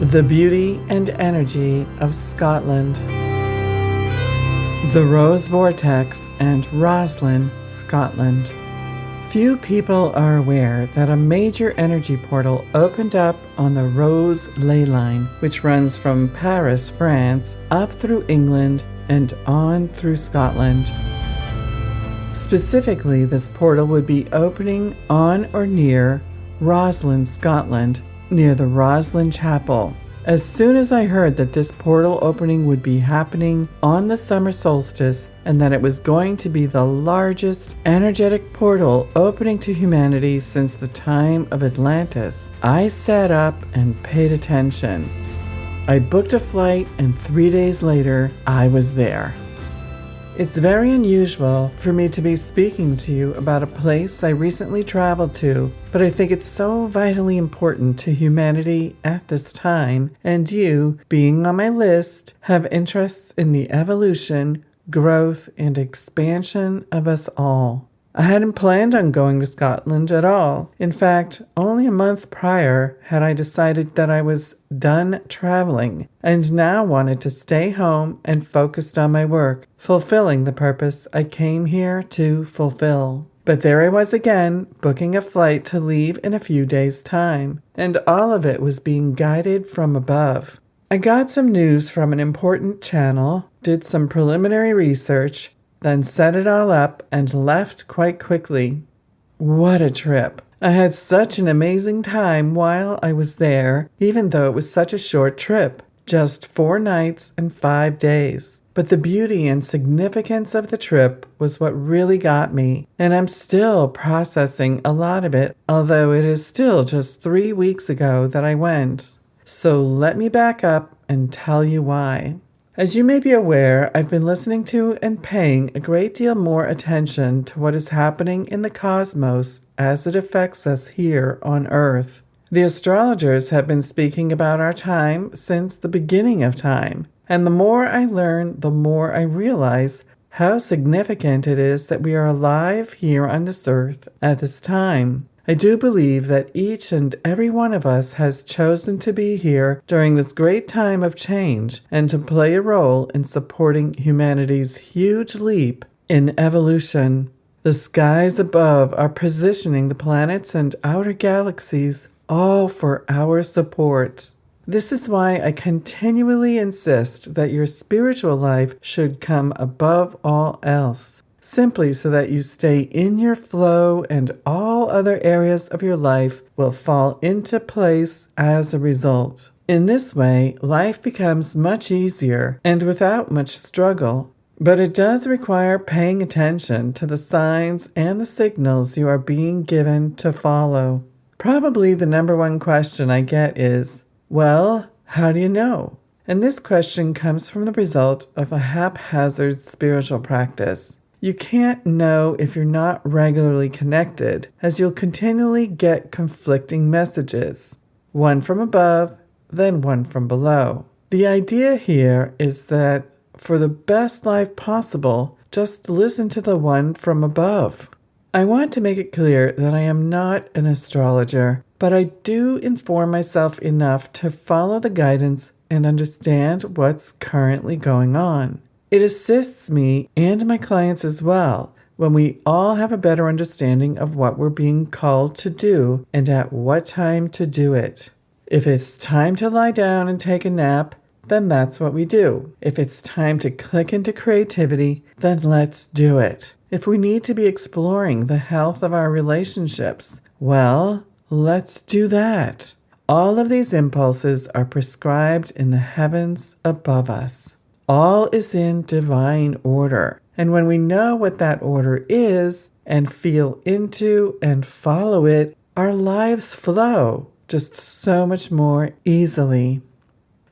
The beauty and energy of Scotland. The Rose Vortex and Roslin, Scotland. Few people are aware that a major energy portal opened up on the Rose Ley-Line, which runs from Paris, France, up through England and on through Scotland. Specifically, this portal would be opening on or near Roslin, Scotland, near the Roslyn Chapel. As soon as I heard that this portal opening would be happening on the summer solstice and that it was going to be the largest energetic portal opening to humanity since the time of Atlantis, I sat up and paid attention. I booked a flight and 3 days later, I was there. It's very unusual for me to be speaking to you about a place I recently traveled to, but I think it's so vitally important to humanity at this time, and you, being on my list, have interests in the evolution, growth, and expansion of us all. I hadn't planned on going to Scotland at all. In fact, only a month prior had I decided that I was done traveling and now wanted to stay home and focused on my work, fulfilling the purpose I came here to fulfill. But there I was again, booking a flight to leave in a few days' time, and all of it was being guided from above. I got some news from an important channel, did some preliminary research, then set it all up and left quite quickly. What a trip! I had such an amazing time while I was there, even though it was such a short trip, just 4 nights and 5 days. But the beauty and significance of the trip was what really got me, and I'm still processing a lot of it, although it is still just 3 weeks ago that I went. So let me back up and tell you why. As you may be aware, I've been listening to and paying a great deal more attention to what is happening in the cosmos as it affects us here on Earth. The astrologers have been speaking about our time since the beginning of time, and the more I learn, the more I realize how significant it is that we are alive here on this earth at this time. I do believe that each and every one of us has chosen to be here during this great time of change and to play a role in supporting humanity's huge leap in evolution. The skies above are positioning the planets and outer galaxies all for our support. This is why I continually insist that your spiritual life should come above all else, simply so that you stay in your flow and all other areas of your life will fall into place as a result. In this way, life becomes much easier and without much struggle. But it does require paying attention to the signs and the signals you are being given to follow. Probably the number one question I get is, well, how do you know? And this question comes from the result of a haphazard spiritual practice. You can't know if you're not regularly connected, as you'll continually get conflicting messages, one from above, then one from below. The idea here is that for the best life possible, just listen to the one from above. I want to make it clear that I am not an astrologer, but I do inform myself enough to follow the guidance and understand what's currently going on. It assists me and my clients as well when we all have a better understanding of what we're being called to do and at what time to do it. If it's time to lie down and take a nap, then that's what we do. If it's time to click into creativity, then let's do it. If we need to be exploring the health of our relationships, well, let's do that. All of these impulses are prescribed in the heavens above us. All is in divine order. And when we know what that order is and feel into and follow it, our lives flow just so much more easily.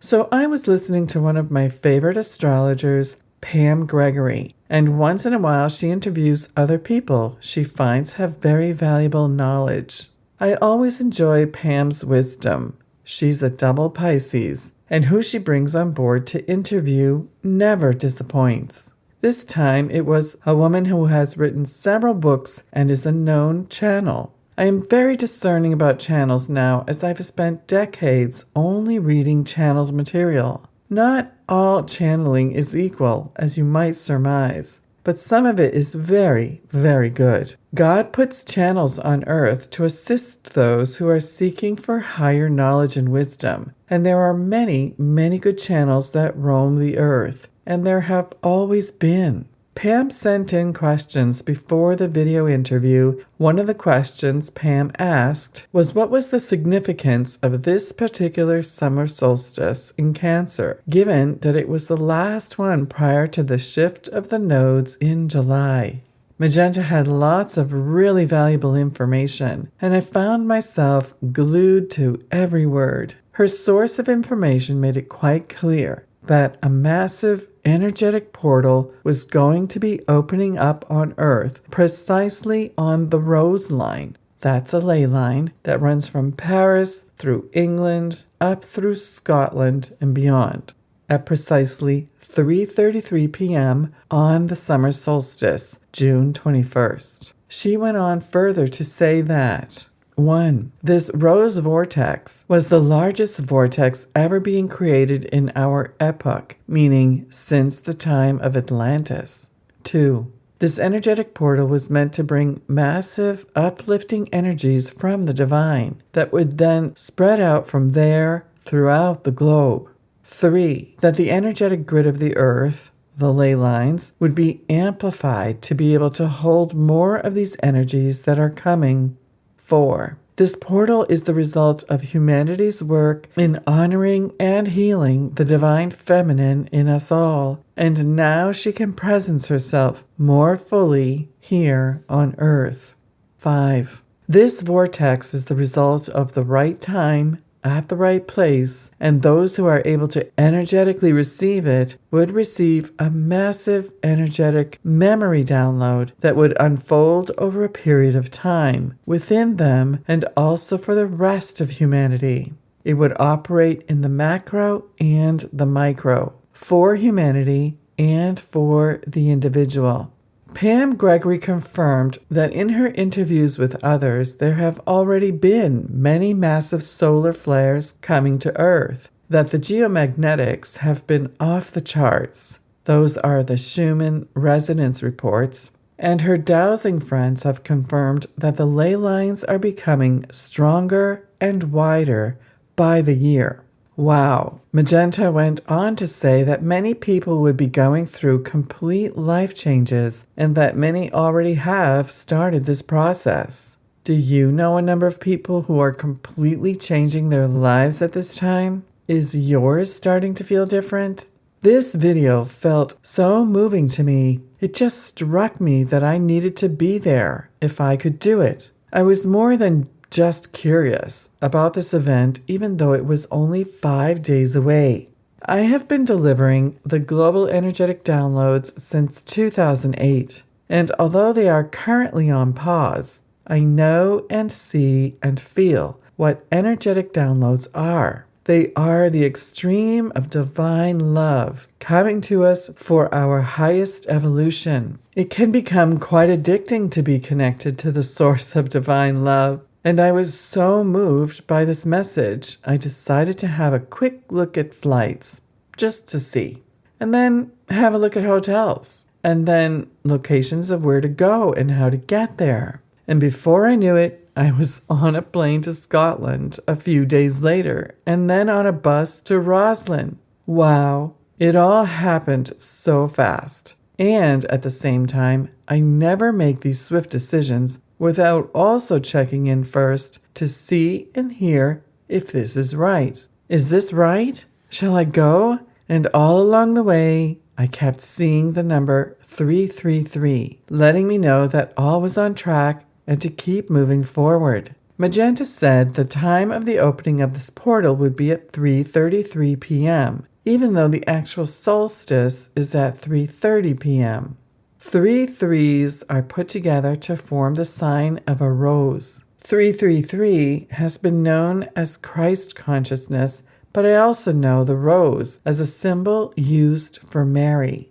So I was listening to one of my favorite astrologers, Pam Gregory, and once in a while she interviews other people she finds have very valuable knowledge. I always enjoy Pam's wisdom. She's a double Pisces, and who she brings on board to interview never disappoints. This time it was a woman who has written several books and is a known channel. I am very discerning about channels now, as I've spent decades only reading channels material. Not all channeling is equal, as you might surmise, but some of it is very, very good. God puts channels on earth to assist those who are seeking for higher knowledge and wisdom, and there are many, many good channels that roam the earth, and there have always been. Pam sent in questions before the video interview. One of the questions Pam asked was, what was the significance of this particular summer solstice in Cancer, given that it was the last one prior to the shift of the nodes in July? Magenta had lots of really valuable information, and I found myself glued to every word. Her source of information made it quite clear that a massive energetic portal was going to be opening up on Earth precisely on the Rose Line. That's a ley line that runs from Paris through England up through Scotland and beyond at precisely 3:33 p.m. on the summer solstice, June 21st. She went on further to say that 1. This rose vortex was the largest vortex ever being created in our epoch, meaning since the time of Atlantis. 2. This energetic portal was meant to bring massive, uplifting energies from the divine that would then spread out from there throughout the globe. 3. That the energetic grid of the earth, the ley lines, would be amplified to be able to hold more of these energies that are coming. 4. This portal is the result of humanity's work in honoring and healing the divine feminine in us all, and now she can presence herself more fully here on Earth. 5. This vortex is the result of the right time, at the right place, and those who are able to energetically receive it would receive a massive energetic memory download that would unfold over a period of time within them and also for the rest of humanity. It would operate in the macro and the micro, for humanity and for the individual. Pam Gregory confirmed that in her interviews with others, there have already been many massive solar flares coming to Earth, that the geomagnetics have been off the charts. Those are the Schumann resonance reports. And her dowsing friends have confirmed that the ley lines are becoming stronger and wider by the year. Wow. Magenta went on to say that many people would be going through complete life changes and that many already have started this process. Do you know a number of people who are completely changing their lives at this time? Is yours starting to feel different? This video felt so moving to me. It just struck me that I needed to be there if I could do it. I was more than just curious about this event, even though it was only 5 days away. I have been delivering the global energetic downloads since 2008, and although they are currently on pause, I know and see and feel what energetic downloads are. They are the extreme of divine love coming to us for our highest evolution. It can become quite addicting to be connected to the source of divine love. And I was so moved by this message, I decided to have a quick look at flights, just to see. And then have a look at hotels. And then locations of where to go and how to get there. And before I knew it, I was on a plane to Scotland a few days later, and then on a bus to Roslin. Wow, it all happened so fast. And at the same time, I never make these swift decisions without also checking in first to see and hear if this is right. Is this right? Shall I go? And all along the way, I kept seeing the number 333, letting me know that all was on track and to keep moving forward. Magenta said the time of the opening of this portal would be at 3:33 p.m., even though the actual solstice is at 3:30 p.m. 3 threes are put together to form the sign of a rose. 333 has been known as Christ consciousness, but I also know the rose as a symbol used for Mary.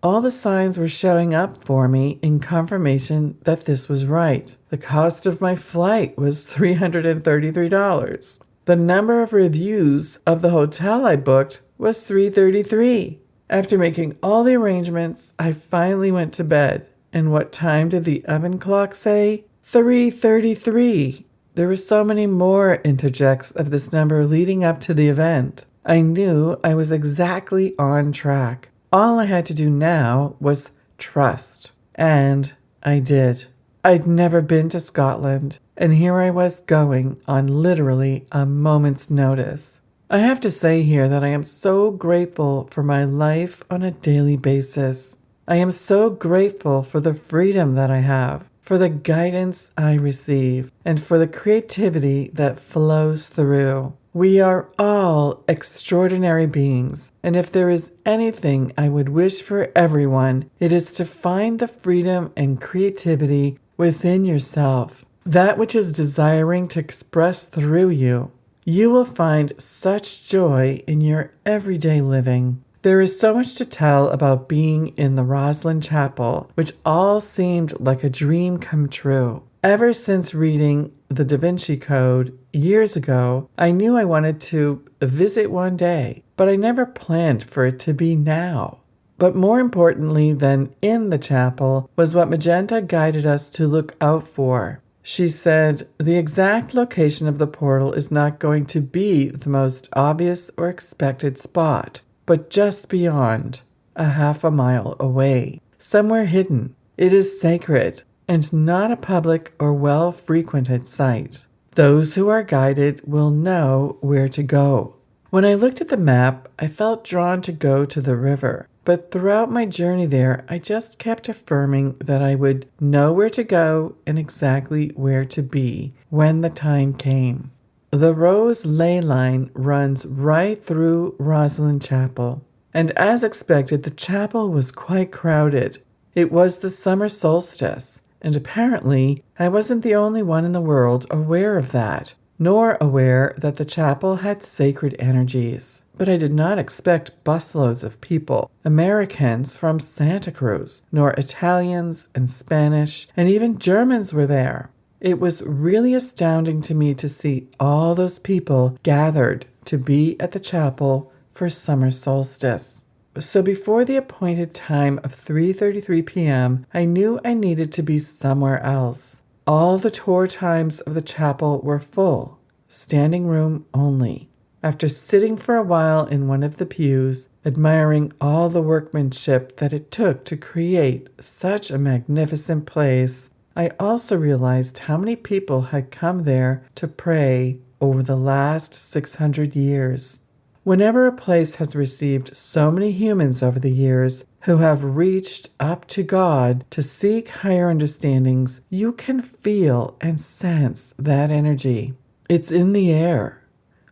All the signs were showing up for me in confirmation that this was right. The cost of my flight was $333. The number of reviews of the hotel I booked was 333. After making all the arrangements, I finally went to bed. And what time did the oven clock say? 3:33. There were so many more interjects of this number leading up to the event. I knew I was exactly on track. All I had to do now was trust. And I did. I'd never been to Scotland, and here I was going on literally a moment's notice. I have to say here that I am so grateful for my life on a daily basis. I am so grateful for the freedom that I have, for the guidance I receive, and for the creativity that flows through. We are all extraordinary beings, and if there is anything I would wish for everyone, it is to find the freedom and creativity within yourself, that which is desiring to express through you. You will find such joy in your everyday living. There is so much to tell about being in the Roslyn Chapel, which all seemed like a dream come true. Ever since reading the Da Vinci Code years ago, I knew I wanted to visit one day, but I never planned for it to be now. But more importantly than in the chapel was what Magenta guided us to look out for. She said, the exact location of the portal is not going to be the most obvious or expected spot, but just beyond, a half a mile away, somewhere hidden. It is sacred and not a public or well-frequented site. Those who are guided will know where to go. When I looked at the map, I felt drawn to go to the river. But throughout my journey there, I just kept affirming that I would know where to go and exactly where to be when the time came. The Rose Ley-Line runs right through Roslyn Chapel, and as expected, the chapel was quite crowded. It was the summer solstice, and apparently I wasn't the only one in the world aware of that, nor aware that the chapel had sacred energies. But I did not expect busloads of people, Americans from Santa Cruz, nor Italians and Spanish, and even Germans were there. It was really astounding to me to see all those people gathered to be at the chapel for summer solstice. So before the appointed time of 3:33 p.m., I knew I needed to be somewhere else. All the tour times of the chapel were full, standing room only. After sitting for a while in one of the pews, admiring all the workmanship that it took to create such a magnificent place, I also realized how many people had come there to pray over the last 600 years. Whenever a place has received so many humans over the years who have reached up to God to seek higher understandings, you can feel and sense that energy. It's in the air,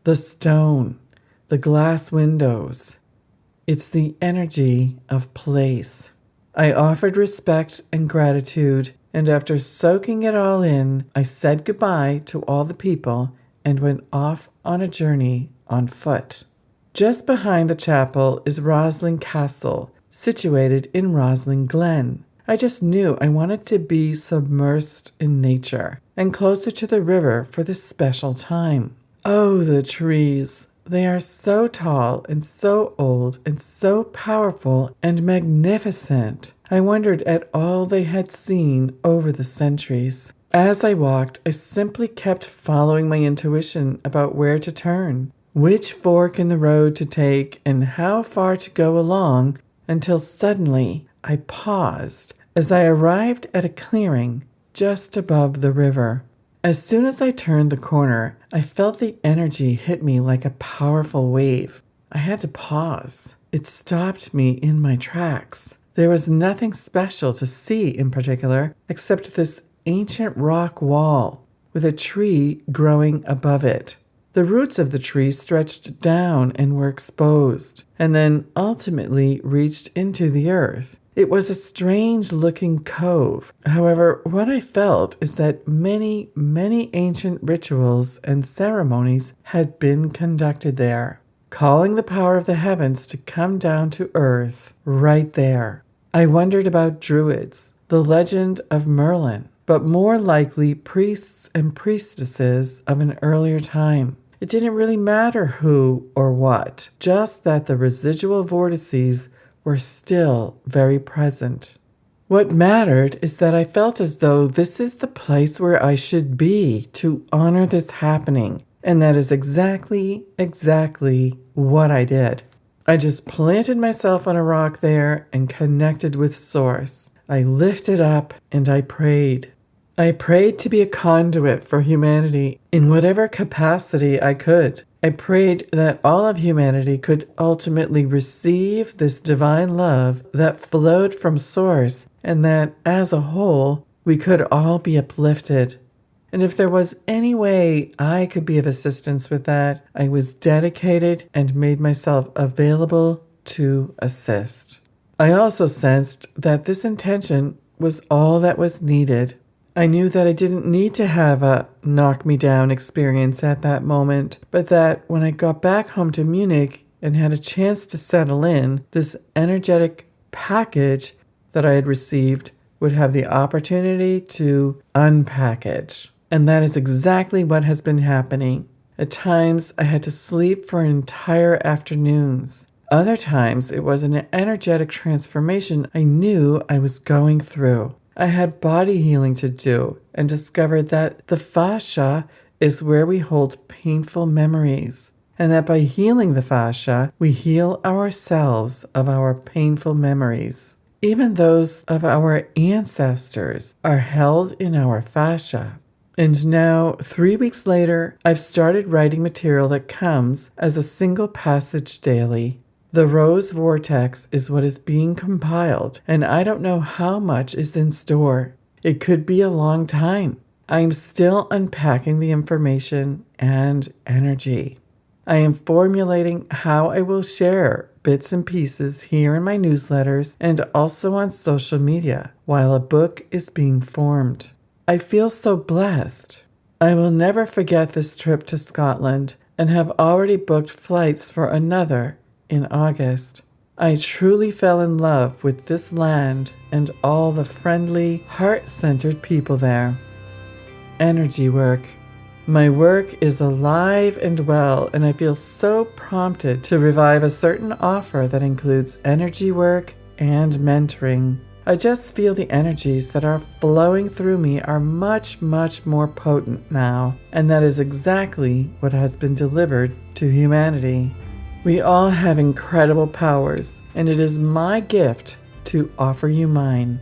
the stone, the glass windows. It's the energy of place. I offered respect and gratitude, and after soaking it all in, I said goodbye to all the people and went off on a journey on foot. Just behind the chapel is Roslin Castle, situated in Roslin Glen. I just knew I wanted to be submersed in nature and closer to the river for this special time. Oh, the trees! They are so tall and so old and so powerful and magnificent. I wondered at all they had seen over the centuries. As I walked, I simply kept following my intuition about where to turn, which fork in the road to take, and how far to go along, until suddenly I paused as I arrived at a clearing just above the river. As soon as I turned the corner, I felt the energy hit me like a powerful wave. I had to pause. It stopped me in my tracks. There was nothing special to see in particular, except this ancient rock wall with a tree growing above it. The roots of the tree stretched down and were exposed, and then ultimately reached into the earth. It was a strange-looking cove. However, what I felt is that many, many ancient rituals and ceremonies had been conducted there, calling the power of the heavens to come down to earth right there. I wondered about druids, the legend of Merlin, but more likely priests and priestesses of an earlier time. It didn't really matter who or what, just that the residual vortices were still very present. What mattered is that I felt as though this is the place where I should be to honor this happening, and that is exactly what I did. I just planted myself on a rock there and connected with Source. I lifted up and I prayed. I prayed to be a conduit for humanity in whatever capacity I could. I prayed that all of humanity could ultimately receive this divine love that flowed from Source, and that, as a whole, we could all be uplifted. And if there was any way I could be of assistance with that, I was dedicated and made myself available to assist. I also sensed that this intention was all that was needed. I knew that I didn't need to have a knock-me-down experience at that moment, but that when I got back home to Munich and had a chance to settle in, this energetic package that I had received would have the opportunity to unpackage. And that is exactly what has been happening. At times, I had to sleep for entire afternoons. Other times, it was an energetic transformation I knew I was going through. I had body healing to do and discovered that the fascia is where we hold painful memories, and that by healing the fascia, we heal ourselves of our painful memories. Even those of our ancestors are held in our fascia. And now, 3 weeks later, I've started writing material that comes as a single passage daily. The Rose Vortex is what is being compiled, and I don't know how much is in store. It could be a long time. I'm still unpacking the information and energy. I am formulating how I will share bits and pieces here in my newsletters and also on social media while a book is being formed. I feel so blessed. I will never forget this trip to Scotland and have already booked flights for another in August. I truly fell in love with this land and all the friendly, heart-centered people there. Energy work. My work is alive and well, and I feel so prompted to revive a certain offer that includes energy work and mentoring. I just feel the energies that are flowing through me are much more potent now, and that is exactly what has been delivered to humanity. We all have incredible powers, and it is my gift to offer you mine.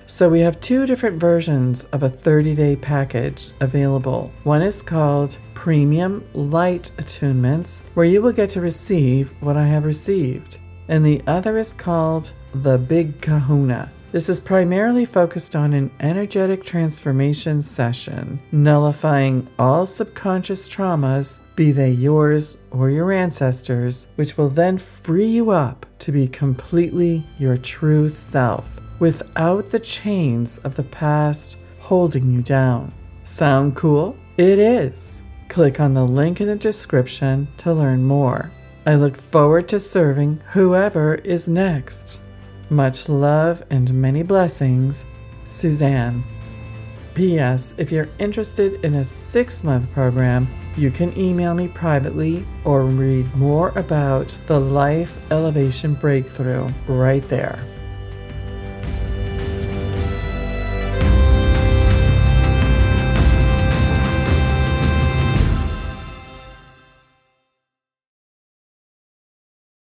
So we have 2 different versions of a 30-day package available. One is called Premium Light Attunements, where you will get to receive what I have received. And the other is called the Big Kahuna. This is primarily focused on an energetic transformation session, nullifying all subconscious traumas, be they yours or your ancestors, which will then free you up to be completely your true self, without the chains of the past holding you down. Sound cool? It is. Click on the link in the description to learn more. I look forward to serving whoever is next. Much love and many blessings, Suzanne. P.S. If you're interested in a 6-month program, you can email me privately or read more about the Life Elevation Breakthrough right there.